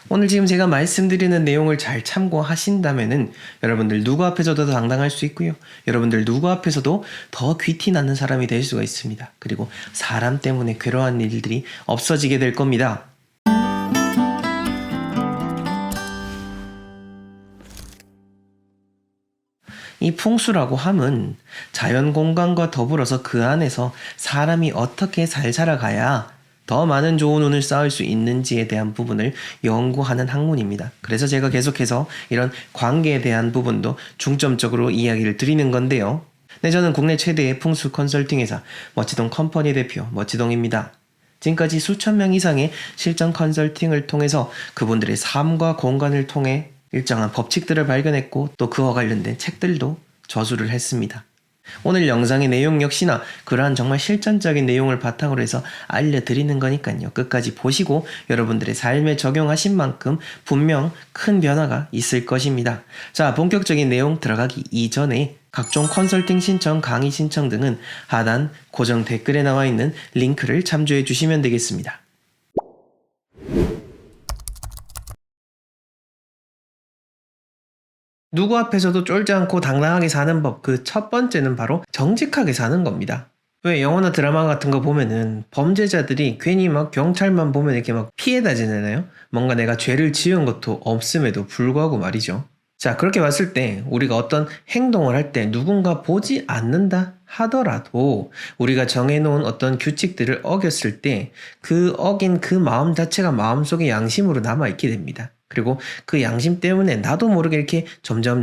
오늘 지금 제가 말씀드리는 내용을 잘 참고하신다면은 여러분들 누구 앞에서도 더 당당할 수 있고요. 여러분들 누구 앞에서도 더 귀티 나는 사람이 될 수가 있습니다. 그리고 사람 때문에 괴로운 일들이 없어지게 될 겁니다. 이 풍수라고 함은 자연 공간과 더불어서 그 안에서 사람이 어떻게 잘 살아가야 더 많은 좋은 운을 쌓을 수 있는지에 대한 부분을 연구하는 학문입니다. 그래서 제가 계속해서 이런 관계에 대한 부분도 중점적으로 이야기를 드리는 건데요. 네, 저는 국내 최대의 풍수 컨설팅 회사 멋지동 컴퍼니 대표 멋지동입니다. 지금까지 수천 명 이상의 실전 컨설팅을 통해서 그분들의 삶과 공간을 통해 일정한 법칙들을 발견했고 또 그와 관련된 책들도 저술을 했습니다. 오늘 영상의 내용 역시나 그러한 정말 실전적인 내용을 바탕으로 해서 알려드리는 거니까요. 끝까지 보시고 여러분들의 삶에 적용하신 만큼 분명 큰 변화가 있을 것입니다. 자, 본격적인 내용 들어가기 이전에 각종 컨설팅 신청, 강의 신청 등은 하단 고정 댓글에 나와 있는 링크를 참조해 주시면 되겠습니다. 누구 앞에서도 쫄지 않고 당당하게 사는 법, 그 첫 번째는 바로 정직하게 사는 겁니다. 왜 영화나 드라마 같은 거 보면은 범죄자들이 괜히 막 경찰만 보면 이렇게 막 피해 다니잖아요? 뭔가 내가 죄를 지은 것도 없음에도 불구하고 말이죠. 자, 그렇게 봤을 때 우리가 어떤 행동을 할 때 누군가 보지 않는다 하더라도 우리가 정해놓은 어떤 규칙들을 어겼을 때 그 어긴 그 마음 자체가 마음속에 양심으로 남아있게 됩니다. 그리고 그 양심 때문에 나도 모르게 이렇게 점점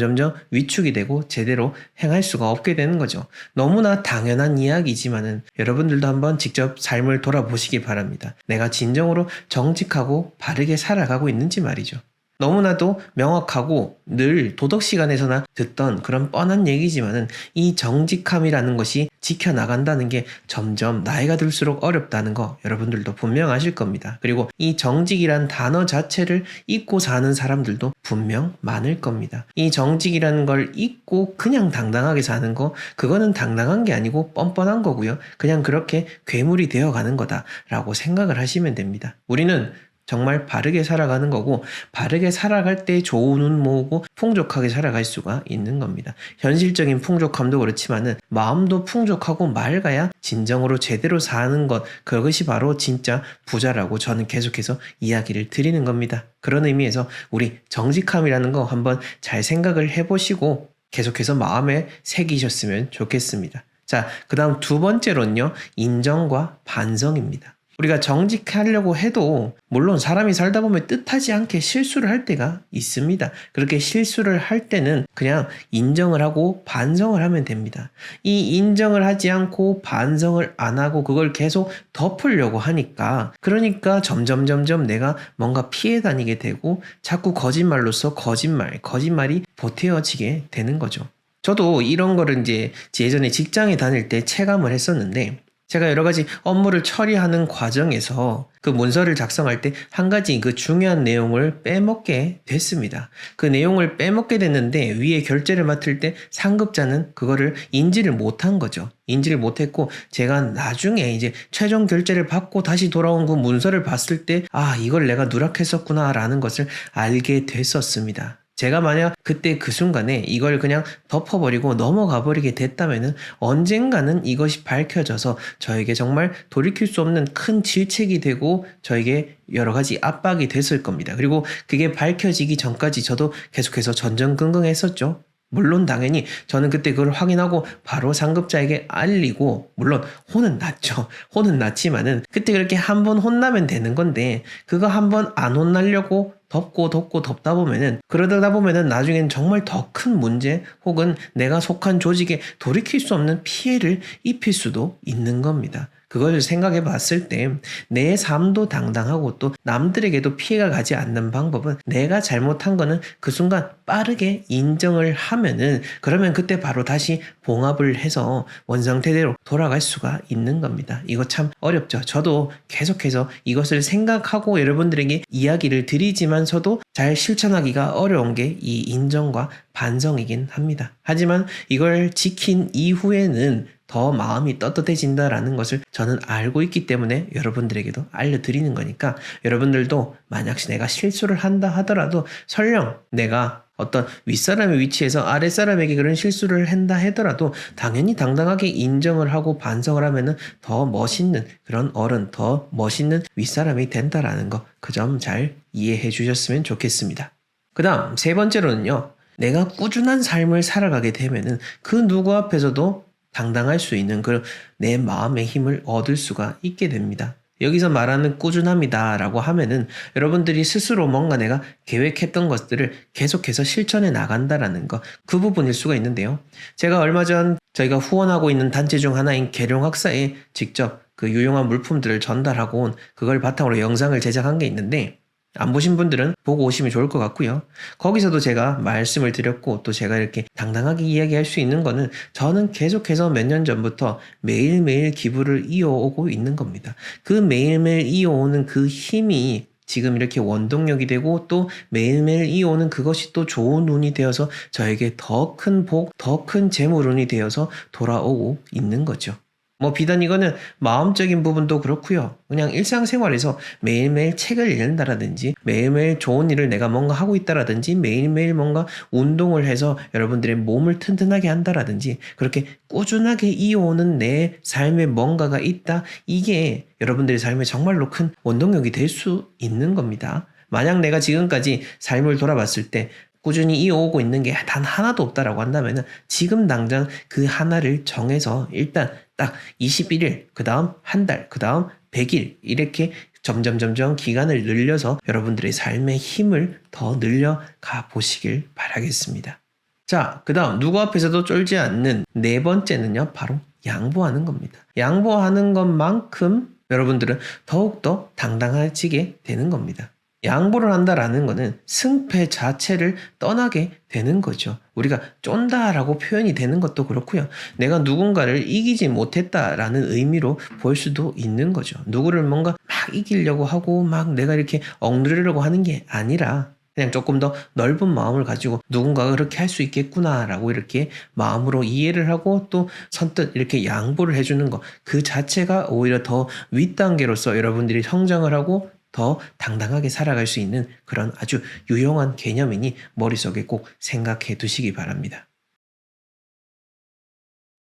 위축이 되고 제대로 행할 수가 없게 되는 거죠. 너무나 당연한 이야기지만은 여러분들도 한번 직접 삶을 돌아보시기 바랍니다. 내가 진정으로 정직하고 바르게 살아가고 있는지 말이죠. 너무나도 명확하고 늘 도덕 시간에서나 듣던 그런 뻔한 얘기지만은 이 정직함이라는 것이 지켜나간다는 게 점점 나이가 들수록 어렵다는 거 여러분들도 분명 아실 겁니다. 그리고 이 정직이란 단어 자체를 잊고 사는 사람들도 분명 많을 겁니다. 이 정직이라는 걸 잊고 그냥 당당하게 사는 거, 그거는 당당한 게 아니고 뻔뻔한 거고요. 그냥 그렇게 괴물이 되어가는 거다라고 생각을 하시면 됩니다. 우리는 정말 바르게 살아가는 거고 바르게 살아갈 때 좋은 운 모으고 풍족하게 살아갈 수가 있는 겁니다. 현실적인 풍족함도 그렇지만은 마음도 풍족하고 맑아야 진정으로 제대로 사는 것, 그것이 바로 진짜 부자라고 저는 계속해서 이야기를 드리는 겁니다. 그런 의미에서 우리 정직함이라는 거 한번 잘 생각을 해보시고 계속해서 마음에 새기셨으면 좋겠습니다. 자, 그 다음 두 번째로는요, 인정과 반성입니다. 우리가 정직하려고 해도 물론 사람이 살다 보면 뜻하지 않게 실수를 할 때가 있습니다. 그렇게 실수를 할 때는 그냥 인정을 하고 반성을 하면 됩니다. 이 인정을 하지 않고 반성을 안 하고 그걸 계속 덮으려고 하니까 그러니까 점점 내가 뭔가 피해 다니게 되고 자꾸 거짓말로써 거짓말이 보태어지게 되는 거죠. 저도 이런 거를 이제 예전에 직장에 다닐 때 체감을 했었는데 제가 여러 가지 업무를 처리하는 과정에서 그 문서를 작성할 때 한 가지 그 중요한 내용을 빼먹게 됐습니다. 그 내용을 빼먹게 됐는데 위에 결제를 맡을 때 상급자는 그거를 인지를 못한 거죠. 인지를 못했고 제가 나중에 이제 최종 결제를 받고 다시 돌아온 그 문서를 봤을 때 아, 이걸 내가 누락했었구나 라는 것을 알게 됐었습니다. 제가 만약 그때 그 순간에 이걸 그냥 덮어버리고 넘어가 버리게 됐다면은 언젠가는 이것이 밝혀져서 저에게 정말 돌이킬 수 없는 큰 질책이 되고 저에게 여러 가지 압박이 됐을 겁니다. 그리고 그게 밝혀지기 전까지 저도 계속해서 전전긍긍했었죠. 물론 당연히 저는 그때 그걸 확인하고 바로 상급자에게 알리고 물론 혼은 났죠. 혼은 났지만은 그때 그렇게 한 번 혼나면 되는 건데 그거 한 번 안 혼나려고 덮고 덮다 보면은 그러다 보면은 나중엔 정말 더 큰 문제 혹은 내가 속한 조직에 돌이킬 수 없는 피해를 입힐 수도 있는 겁니다. 그걸 생각해 봤을 때 내 삶도 당당하고 또 남들에게도 피해가 가지 않는 방법은 내가 잘못한 거는 그 순간 빠르게 인정을 하면은 그러면 그때 바로 다시 봉합을 해서 원상태대로 돌아갈 수가 있는 겁니다. 이거 참 어렵죠. 저도 계속해서 이것을 생각하고 여러분들에게 이야기를 드리지만서도 잘 실천하기가 어려운 게 이 인정과 반성이긴 합니다. 하지만 이걸 지킨 이후에는 더 마음이 떳떳해진다라는 것을 저는 알고 있기 때문에 여러분들에게도 알려드리는 거니까 여러분들도 만약 내가 실수를 한다 하더라도 설령 내가 어떤 윗사람의 위치에서 아랫사람에게 그런 실수를 한다 하더라도 당연히 당당하게 인정을 하고 반성을 하면은 더 멋있는 그런 어른, 더 멋있는 윗사람이 된다라는 거 그 점 잘 이해해 주셨으면 좋겠습니다. 그 다음 세 번째로는요. 내가 꾸준한 삶을 살아가게 되면은 그 누구 앞에서도 당당할 수 있는 그런 내 마음의 힘을 얻을 수가 있게 됩니다. 여기서 말하는 꾸준함이다라고 하면은 여러분들이 스스로 뭔가 내가 계획했던 것들을 계속해서 실천해 나간다라는 거, 그 부분일 수가 있는데요. 제가 얼마 전 저희가 후원하고 있는 단체 중 하나인 계룡학사에 직접 그 유용한 물품들을 전달하고 온 그걸 바탕으로 영상을 제작한 게 있는데 안 보신 분들은 보고 오시면 좋을 것 같고요. 거기서도 제가 말씀을 드렸고 또 제가 이렇게 당당하게 이야기할 수 있는 거는 저는 계속해서 몇 년 전부터 매일매일 기부를 이어오고 있는 겁니다. 그 매일매일 이어오는 그 힘이 지금 이렇게 원동력이 되고 또 매일매일 이어오는 그것이 또 좋은 운이 되어서 저에게 더 큰 복, 더 큰 재물운이 되어서 돌아오고 있는 거죠. 뭐 비단 이거는 마음적인 부분도 그렇고요. 그냥 일상생활에서 매일매일 책을 읽는다라든지 매일매일 좋은 일을 내가 뭔가 하고 있다라든지 매일매일 뭔가 운동을 해서 여러분들의 몸을 튼튼하게 한다라든지 그렇게 꾸준하게 이어오는 내 삶에 뭔가가 있다. 이게 여러분들의 삶에 정말로 큰 원동력이 될 수 있는 겁니다. 만약 내가 지금까지 삶을 돌아봤을 때 꾸준히 이어오고 있는 게 단 하나도 없다라고 한다면 지금 당장 그 하나를 정해서 일단 딱 21일, 그 다음 한 달, 그 다음 100일 이렇게 점점 기간을 늘려서 여러분들의 삶의 힘을 더 늘려가 보시길 바라겠습니다. 자, 그 다음 누구 앞에서도 쫄지 않는 네 번째는요. 바로 양보하는 겁니다. 양보하는 것만큼 여러분들은 더욱더 당당해지게 되는 겁니다. 양보를 한다라는 것은 승패 자체를 떠나게 되는 거죠. 우리가 쫀다라고 표현이 되는 것도 그렇고요. 내가 누군가를 이기지 못했다라는 의미로 볼 수도 있는 거죠. 누구를 뭔가 막 이기려고 하고 막 내가 이렇게 억누르려고 하는 게 아니라 그냥 조금 더 넓은 마음을 가지고 누군가가 그렇게 할 수 있겠구나라고 이렇게 마음으로 이해를 하고 또 선뜻 이렇게 양보를 해주는 것, 그 자체가 오히려 더 윗단계로서 여러분들이 성장을 하고 더 당당하게 살아갈 수 있는 그런 아주 유용한 개념이니 머릿속에 꼭 생각해 두시기 바랍니다.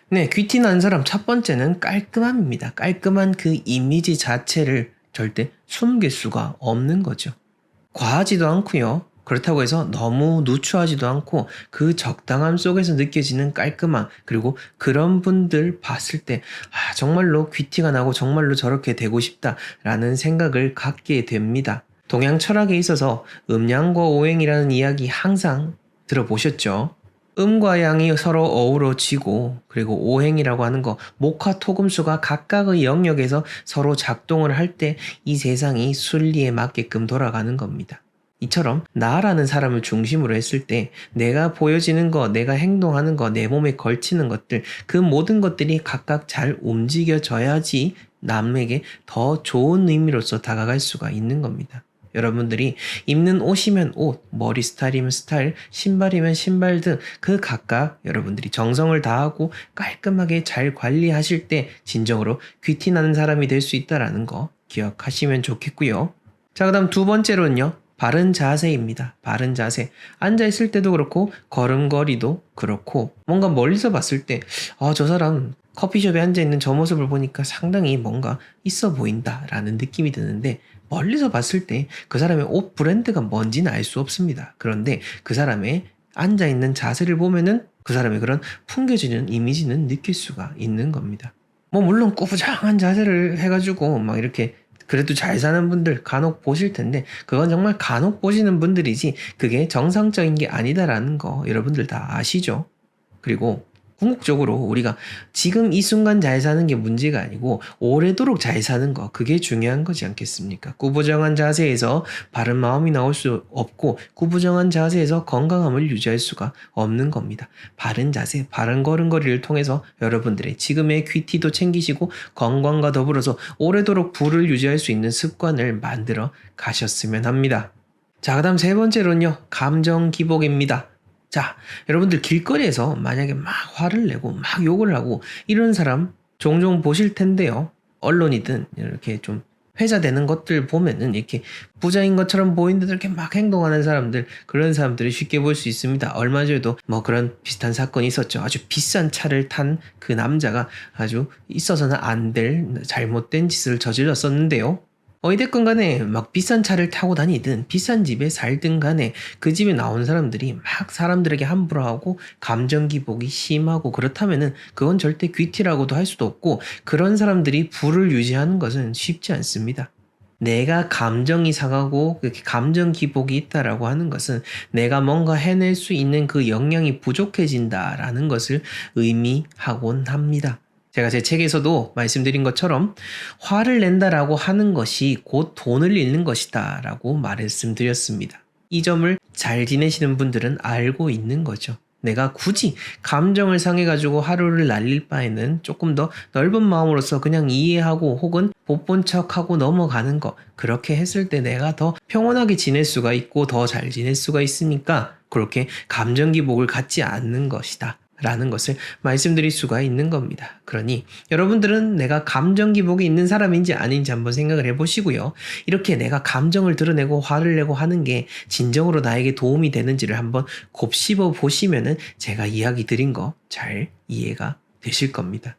네, 귀티 난 사람 첫 번째는 깔끔함입니다. 깔끔한 그 이미지 자체를 절대 숨길 수가 없는 거죠. 과하지도 않고요. 그렇다고 해서 너무 누추하지도 않고 그 적당함 속에서 느껴지는 깔끔함, 그리고 그런 분들 봤을 때 정말로 귀티가 나고 정말로 저렇게 되고 싶다라는 생각을 갖게 됩니다. 동양 철학에 있어서 음양과 오행이라는 이야기 항상 들어보셨죠? 음과 양이 서로 어우러지고 그리고 오행이라고 하는 거 목화 토금수가 각각의 영역에서 서로 작동을 할 때 이 세상이 순리에 맞게끔 돌아가는 겁니다. 이처럼 나라는 사람을 중심으로 했을 때 내가 보여지는 거, 내가 행동하는 거, 내 몸에 걸치는 것들, 그 모든 것들이 각각 잘 움직여져야지 남에게 더 좋은 의미로서 다가갈 수가 있는 겁니다. 여러분들이 입는 옷이면 옷, 머리 스타일이면 스타일, 신발이면 신발 등 그 각각 여러분들이 정성을 다하고 깔끔하게 잘 관리하실 때 진정으로 귀티 나는 사람이 될 수 있다는 거 기억하시면 좋겠고요. 자, 그 다음 두 번째로는요. 바른 자세입니다. 바른 자세. 앉아있을 때도 그렇고 걸음걸이도 그렇고 뭔가 멀리서 봤을 때 저 사람 커피숍에 앉아있는 저 모습을 보니까 상당히 뭔가 있어 보인다라는 느낌이 드는데 멀리서 봤을 때 그 사람의 옷 브랜드가 뭔지는 알 수 없습니다. 그런데 그 사람의 앉아있는 자세를 보면은 그 사람의 그런 풍겨지는 이미지는 느낄 수가 있는 겁니다. 뭐 물론 꾸부장한 자세를 해가지고 막 이렇게 그래도 잘 사는 분들 간혹 보실 텐데 그건 정말 간혹 보시는 분들이지 그게 정상적인 게 아니다라는 거 여러분들 다 아시죠? 그리고 궁극적으로 우리가 지금 이 순간 잘 사는 게 문제가 아니고 오래도록 잘 사는 거, 그게 중요한 거지 않겠습니까? 구부정한 자세에서 바른 마음이 나올 수 없고 구부정한 자세에서 건강함을 유지할 수가 없는 겁니다. 바른 자세, 바른 걸음걸이를 통해서 여러분들의 지금의 귀티도 챙기시고 건강과 더불어서 오래도록 부를 유지할 수 있는 습관을 만들어 가셨으면 합니다. 자, 그 다음 세 번째로는요. 감정 기복입니다. 자, 여러분들 길거리에서 만약에 막 화를 내고 막 욕을 하고 이런 사람 종종 보실 텐데요. 언론이든 이렇게 좀 회자되는 것들 보면은 이렇게 부자인 것처럼 보이는데 이렇게 막 행동하는 사람들, 그런 사람들을 쉽게 볼 수 있습니다. 얼마 전에도 뭐 그런 비슷한 사건이 있었죠. 아주 비싼 차를 탄 그 남자가 아주 있어서는 안 될 잘못된 짓을 저질렀었는데요. 어찌됐건 간에 막 비싼 차를 타고 다니든 비싼 집에 살든 간에 그 집에 나온 사람들이 막 사람들에게 함부로 하고 감정 기복이 심하고 그렇다면은 그건 절대 귀티라고도 할 수도 없고, 그런 사람들이 부를 유지하는 것은 쉽지 않습니다. 내가 감정이 상하고 그렇게 감정 기복이 있다라고 하는 것은 내가 뭔가 해낼 수 있는 그 역량이 부족해진다라는 것을 의미하곤 합니다. 제가 제 책에서도 말씀드린 것처럼 화를 낸다라고 하는 것이 곧 돈을 잃는 것이다 라고 말씀드렸습니다. 이 점을 잘 지내시는 분들은 알고 있는 거죠. 내가 굳이 감정을 상해가지고 하루를 날릴 바에는 조금 더 넓은 마음으로서 그냥 이해하고 혹은 못 본 척하고 넘어가는 거, 그렇게 했을 때 내가 더 평온하게 지낼 수가 있고 더 잘 지낼 수가 있으니까 그렇게 감정 기복을 갖지 않는 것이다 라는 것을 말씀드릴 수가 있는 겁니다. 그러니 여러분들은 내가 감정 기복이 있는 사람인지 아닌지 한번 생각을 해보시고요. 이렇게 내가 감정을 드러내고 화를 내고 하는 게 진정으로 나에게 도움이 되는지를 한번 곱씹어 보시면은 제가 이야기 드린 거 잘 이해가 되실 겁니다.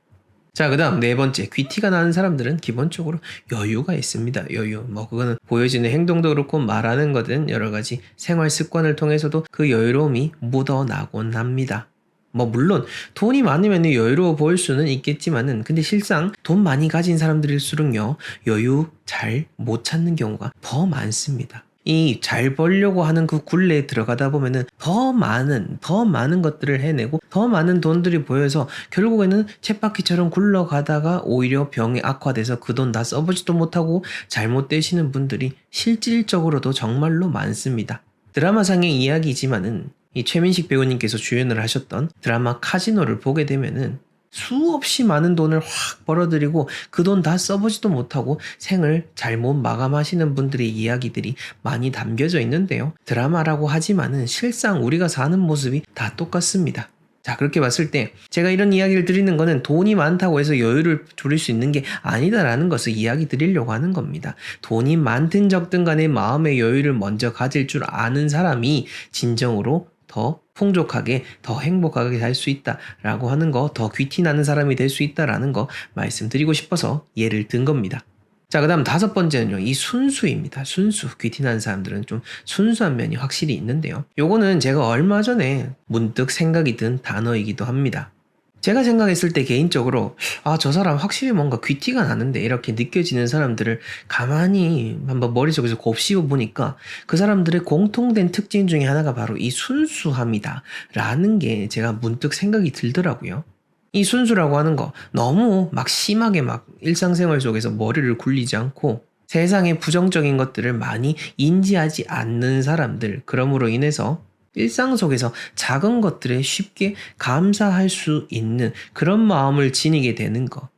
자, 그 다음 네 번째, 귀티가 나는 사람들은 기본적으로 여유가 있습니다. 여유. 뭐 그거는 보여지는 행동도 그렇고 말하는 거든 여러 가지 생활 습관을 통해서도 그 여유로움이 묻어나곤 합니다. 뭐 물론 돈이 많으면 여유로워 보일 수는 있겠지만은 근데 실상 돈 많이 가진 사람들일수록요 여유 잘 못 찾는 경우가 더 많습니다. 이 잘 벌려고 하는 그 굴레에 들어가다 보면은 더 많은 것들을 해내고 더 많은 돈들이 보여서 결국에는 쳇바퀴처럼 굴러가다가 오히려 병이 악화돼서 그 돈 다 써보지도 못하고 잘못되시는 분들이 실질적으로도 정말로 많습니다. 드라마상의 이야기지만은 이 최민식 배우님께서 주연을 하셨던 드라마 카지노를 보게 되면은 수없이 많은 돈을 확 벌어들이고 그 돈 다 써보지도 못하고 생을 잘못 마감하시는 분들의 이야기들이 많이 담겨져 있는데요. 드라마라고 하지만은 실상 우리가 사는 모습이 다 똑같습니다. 자, 그렇게 봤을 때 제가 이런 이야기를 드리는 거는 돈이 많다고 해서 여유를 부릴 수 있는 게 아니다라는 것을 이야기 드리려고 하는 겁니다. 돈이 많든 적든 간에 마음의 여유를 먼저 가질 줄 아는 사람이 진정으로 더 풍족하게, 더 행복하게 살 수 있다라고 하는 거, 더 귀티 나는 사람이 될 수 있다라는 거 말씀드리고 싶어서 예를 든 겁니다. 자, 그 다음 다섯 번째는요, 이 순수입니다. 순수. 귀티 나는 사람들은 좀 순수한 면이 확실히 있는데요. 요거는 제가 얼마 전에 문득 생각이 든 단어이기도 합니다. 제가 생각했을 때 개인적으로 저 사람 확실히 뭔가 귀티가 나는데 이렇게 느껴지는 사람들을 가만히 한번 머릿속에서 곱씹어 보니까 그 사람들의 공통된 특징 중에 하나가 바로 이 순수함이다 라는 게 제가 문득 생각이 들더라고요. 이 순수라고 하는 거 너무 막 심하게 막 일상생활 속에서 머리를 굴리지 않고 세상의 부정적인 것들을 많이 인지하지 않는 사람들, 그러므로 인해서 일상 속에서 작은 것들에 쉽게 감사할 수 있는 그런 마음을 지니게 되는 것.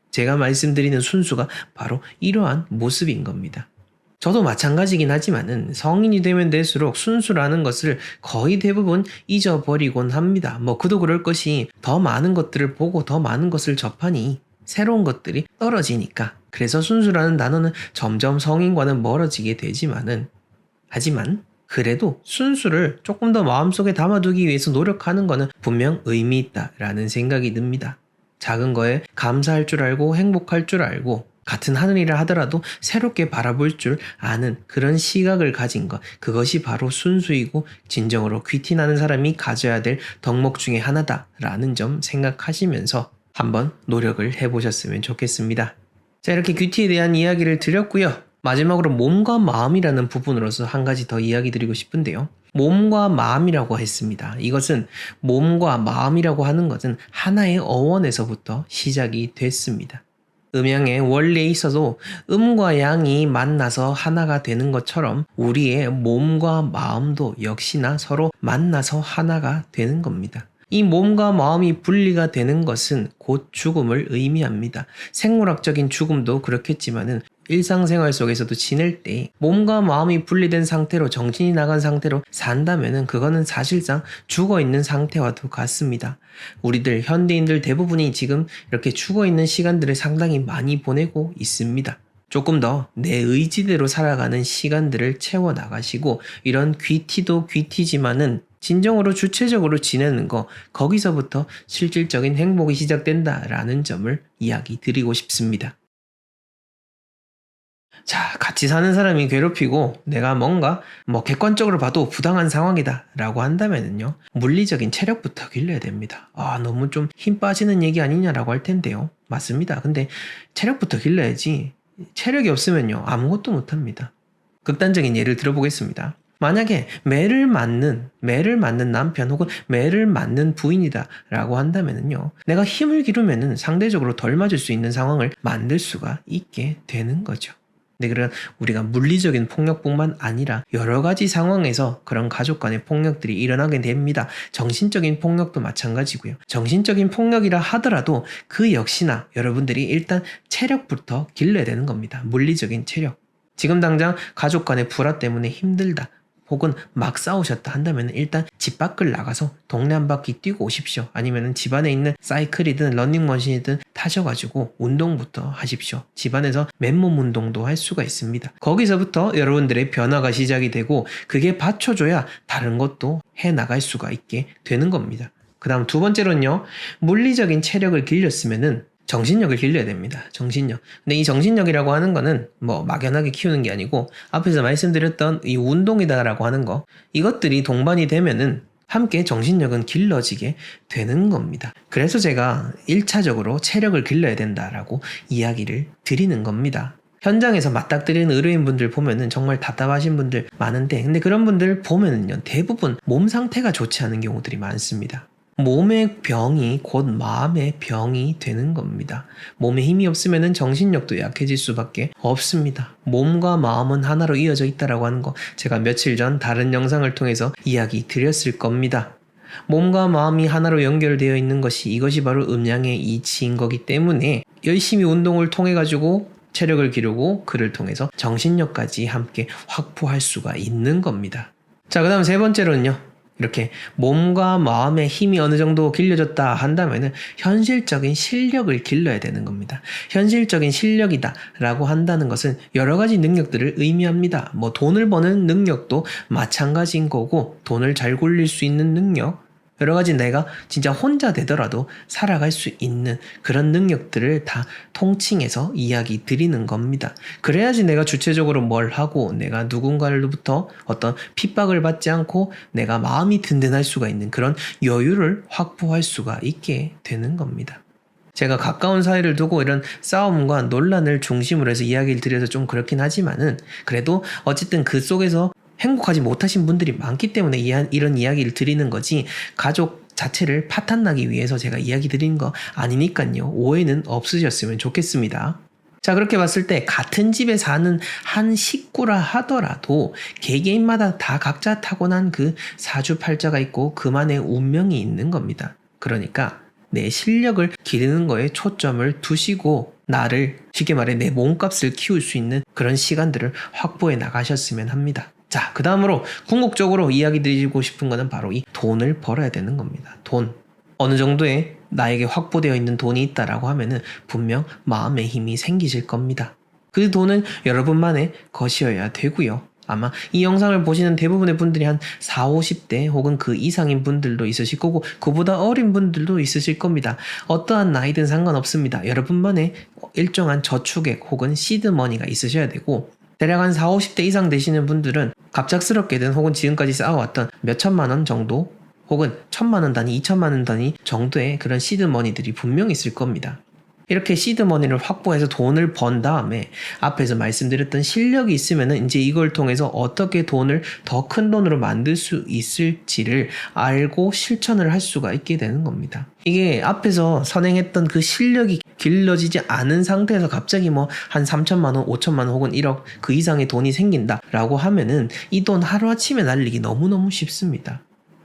제가 말씀드리는 순수가 바로 이러한 모습인 겁니다. 저도 마찬가지긴 하지만은 성인이 되면 될수록 순수라는 것을 거의 대부분 잊어버리곤 합니다. 뭐 그도 그럴 것이 더 많은 것들을 보고 더 많은 것을 접하니 새로운 것들이 떨어지니까. 그래서 순수라는 단어는 점점 성인과는 멀어지게 되지만은 하지만 그래도 순수를 조금 더 마음속에 담아두기 위해서 노력하는 거는 분명 의미 있다라는 생각이 듭니다. 작은 거에 감사할 줄 알고 행복할 줄 알고 같은 하늘이라 하더라도 새롭게 바라볼 줄 아는 그런 시각을 가진 것, 그것이 바로 순수이고 진정으로 귀티 나는 사람이 가져야 될 덕목 중에 하나다라는 점 생각하시면서 한번 노력을 해보셨으면 좋겠습니다. 자, 이렇게 귀티에 대한 이야기를 드렸고요. 마지막으로 몸과 마음이라는 부분으로서 한 가지 더 이야기 드리고 싶은데요. 몸과 마음이라고 했습니다. 이것은 몸과 마음이라고 하는 것은 하나의 어원에서부터 시작이 됐습니다. 음양의 원리에 있어도 음과 양이 만나서 하나가 되는 것처럼 우리의 몸과 마음도 역시나 서로 만나서 하나가 되는 겁니다. 이 몸과 마음이 분리가 되는 것은 곧 죽음을 의미합니다. 생물학적인 죽음도 그렇겠지만은 일상생활 속에서도 지낼 때 몸과 마음이 분리된 상태로 정신이 나간 상태로 산다면은 그거는 사실상 죽어있는 상태와도 같습니다. 우리들 현대인들 대부분이 지금 이렇게 죽어있는 시간들을 상당히 많이 보내고 있습니다. 조금 더 내 의지대로 살아가는 시간들을 채워나가시고 이런 귀티도 귀티지만은 진정으로 주체적으로 지내는 거 거기서부터 실질적인 행복이 시작된다라는 점을 이야기 드리고 싶습니다. 자, 같이 사는 사람이 괴롭히고 내가 뭔가 객관적으로 봐도 부당한 상황이다 라고 한다면은요, 물리적인 체력부터 길러야 됩니다. 너무 좀 힘 빠지는 얘기 아니냐라고 할 텐데요. 맞습니다. 근데 체력부터 길러야지 체력이 없으면요 아무것도 못합니다. 극단적인 예를 들어보겠습니다. 만약에 매를 맞는 남편 혹은 매를 맞는 부인이다 라고 한다면은요, 내가 힘을 기르면은 상대적으로 덜 맞을 수 있는 상황을 만들 수가 있게 되는 거죠. 네, 그런 우리가 물리적인 폭력뿐만 아니라 여러 가지 상황에서 그런 가족 간의 폭력들이 일어나게 됩니다. 정신적인 폭력도 마찬가지고요. 정신적인 폭력이라 하더라도 그 역시나 여러분들이 일단 체력부터 길러야 되는 겁니다. 물리적인 체력. 지금 당장 가족 간의 불화 때문에 힘들다. 혹은 막 싸우셨다 한다면 일단 집 밖을 나가서 동네 한 바퀴 뛰고 오십시오. 아니면 집안에 있는 사이클이든 러닝머신이든 타셔가지고 운동부터 하십시오. 집안에서 맨몸 운동도 할 수가 있습니다. 거기서부터 여러분들의 변화가 시작이 되고 그게 받쳐줘야 다른 것도 해나갈 수가 있게 되는 겁니다. 그 다음 두 번째로는요, 물리적인 체력을 길렸으면은 정신력을 길러야 됩니다. 정신력. 근데 이 정신력이라고 하는 거는 막연하게 키우는 게 아니고 앞에서 말씀드렸던 이 운동이다라고 하는 거, 이것들이 동반이 되면은 함께 정신력은 길러지게 되는 겁니다. 그래서 제가 1차적으로 체력을 길러야 된다라고 이야기를 드리는 겁니다. 현장에서 맞닥뜨리는 의료인분들 보면은 정말 답답하신 분들 많은데, 근데 그런 분들 보면은요, 대부분 몸 상태가 좋지 않은 경우들이 많습니다. 몸의 병이 곧 마음의 병이 되는 겁니다. 몸에 힘이 없으면 정신력도 약해질 수밖에 없습니다. 몸과 마음은 하나로 이어져 있다라고 하는 거 제가 며칠 전 다른 영상을 통해서 이야기 드렸을 겁니다. 몸과 마음이 하나로 연결되어 있는 것이 이것이 바로 음양의 이치인 거기 때문에 열심히 운동을 통해 가지고 체력을 기르고 그를 통해서 정신력까지 함께 확보할 수가 있는 겁니다. 자, 그 다음 세 번째로는요, 이렇게 몸과 마음의 힘이 어느 정도 길러졌다 한다면은 현실적인 실력을 길러야 되는 겁니다. 현실적인 실력이다 라고 한다는 것은 여러 가지 능력들을 의미합니다. 돈을 버는 능력도 마찬가지인 거고, 돈을 잘 굴릴 수 있는 능력, 여러 가지 내가 진짜 혼자 되더라도 살아갈 수 있는 그런 능력들을 다 통칭해서 이야기 드리는 겁니다. 그래야지 내가 주체적으로 뭘 하고 내가 누군가로부터 어떤 핍박을 받지 않고 내가 마음이 든든할 수가 있는 그런 여유를 확보할 수가 있게 되는 겁니다. 제가 가까운 사이를 두고 이런 싸움과 논란을 중심으로 해서 이야기를 드려서 좀 그렇긴 하지만은 그래도 어쨌든 그 속에서 행복하지 못하신 분들이 많기 때문에 이런 이야기를 드리는 거지, 가족 자체를 파탄나기 위해서 제가 이야기 드리는 거 아니니까요. 오해는 없으셨으면 좋겠습니다. 자, 그렇게 봤을 때 같은 집에 사는 한 식구라 하더라도 개개인마다 다 각자 타고난 그 사주팔자가 있고 그만의 운명이 있는 겁니다. 그러니까 내 실력을 기르는 거에 초점을 두시고 나를, 쉽게 말해 내 몸값을 키울 수 있는 그런 시간들을 확보해 나가셨으면 합니다. 자, 그 다음으로 궁극적으로 이야기 드리고 싶은 거는 바로 이 돈을 벌어야 되는 겁니다. 돈. 어느 정도의 나에게 확보되어 있는 돈이 있다라고 하면은 분명 마음의 힘이 생기실 겁니다. 그 돈은 여러분만의 것이어야 되고요. 아마 이 영상을 보시는 대부분의 분들이 한 40, 50대 혹은 그 이상인 분들도 있으실 거고 그보다 어린 분들도 있으실 겁니다. 어떠한 나이든 상관없습니다. 여러분만의 일정한 저축액 혹은 시드머니가 있으셔야 되고, 대략 한 40, 50대 이상 되시는 분들은 갑작스럽게든 혹은 지금까지 쌓아왔던 몇 천만 원 정도 혹은 1,000만 원 단위, 2,000만 원 단위 정도의 그런 시드머니들이 분명히 있을 겁니다. 이렇게 시드머니를 확보해서 돈을 번 다음에 앞에서 말씀드렸던 실력이 있으면 이제 이걸 통해서 어떻게 돈을 더 큰 돈으로 만들 수 있을지를 알고 실천을 할 수가 있게 되는 겁니다. 이게 앞에서 선행했던 그 실력이 길러지지 않은 상태에서 갑자기 한 3천만 원, 5천만 원 혹은 1억 그 이상의 돈이 생긴다라고 하면은 이 돈 하루아침에 날리기 너무너무 쉽습니다.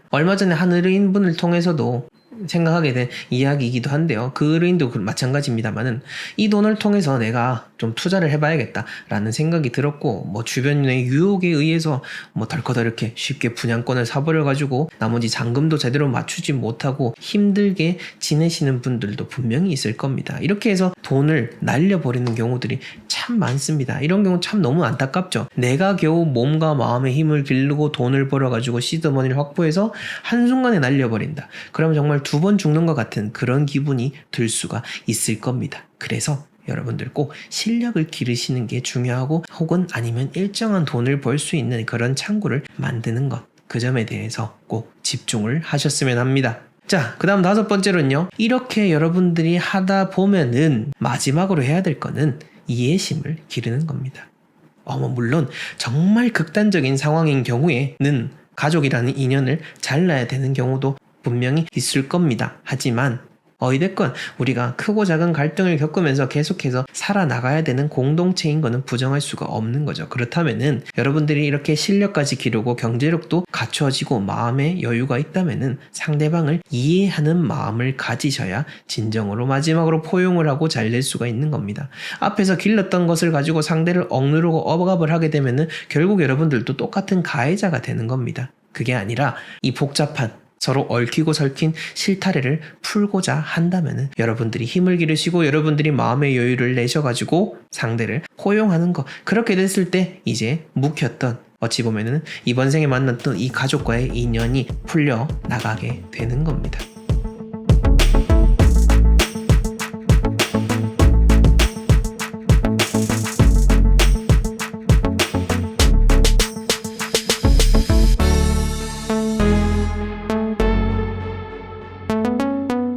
얼마 전에 한 의뢰인분을 통해서도 생각하게 된 이야기이기도 한데요. 그린도 마찬가지입니다만은 이 돈을 통해서 내가 좀 투자를 해봐야겠다라는 생각이 들었고 뭐 주변의 유혹에 의해서 뭐 덜커덜 이렇게 쉽게 분양권을 사버려 가지고 나머지 잔금도 제대로 맞추지 못하고 힘들게 지내시는 분들도 분명히 있을 겁니다. 이렇게 해서 돈을 날려버리는 경우들이 참 많습니다. 이런 경우 참 너무 안타깝죠. 내가 겨우 몸과 마음의 힘을 기르고 돈을 벌어가지고 시드머니를 확보해서 한순간에 날려버린다. 그러면 정말 두 번 죽는 것 같은 그런 기분이 들 수가 있을 겁니다. 그래서 여러분들 꼭 실력을 기르시는 게 중요하고 혹은 아니면 일정한 돈을 벌 수 있는 그런 창구를 만드는 것, 그 점에 대해서 꼭 집중을 하셨으면 합니다. 자, 그 다음 5번째로는요. 이렇게 여러분들이 하다 보면은 마지막으로 해야 될 거는 이해심을 기르는 겁니다. 물론 정말 극단적인 상황인 경우에는 가족이라는 인연을 잘라야 되는 경우도 분명히 있을 겁니다. 하지만 어찌됐건 우리가 크고 작은 갈등을 겪으면서 계속해서 살아나가야 되는 공동체인 거는 부정할 수가 없는 거죠. 그렇다면은 여러분들이 이렇게 실력까지 기르고 경제력도 갖추어지고 마음의 여유가 있다면은 상대방을 이해하는 마음을 가지셔야 진정으로 마지막으로 포용을 하고 잘 낼 수가 있는 겁니다. 앞에서 길렀던 것을 가지고 상대를 억누르고 억압을 하게 되면은 결국 여러분들도 똑같은 가해자가 되는 겁니다. 그게 아니라 이 복잡한 서로 얽히고 설킨 실타래를 풀고자 한다면은 여러분들이 힘을 기르시고 여러분들이 마음의 여유를 내셔가지고 상대를 포용하는 것, 그렇게 됐을 때 이제 묵혔던 어찌 보면은 이번 생에 만났던 이 가족과의 인연이 풀려 나가게 되는 겁니다.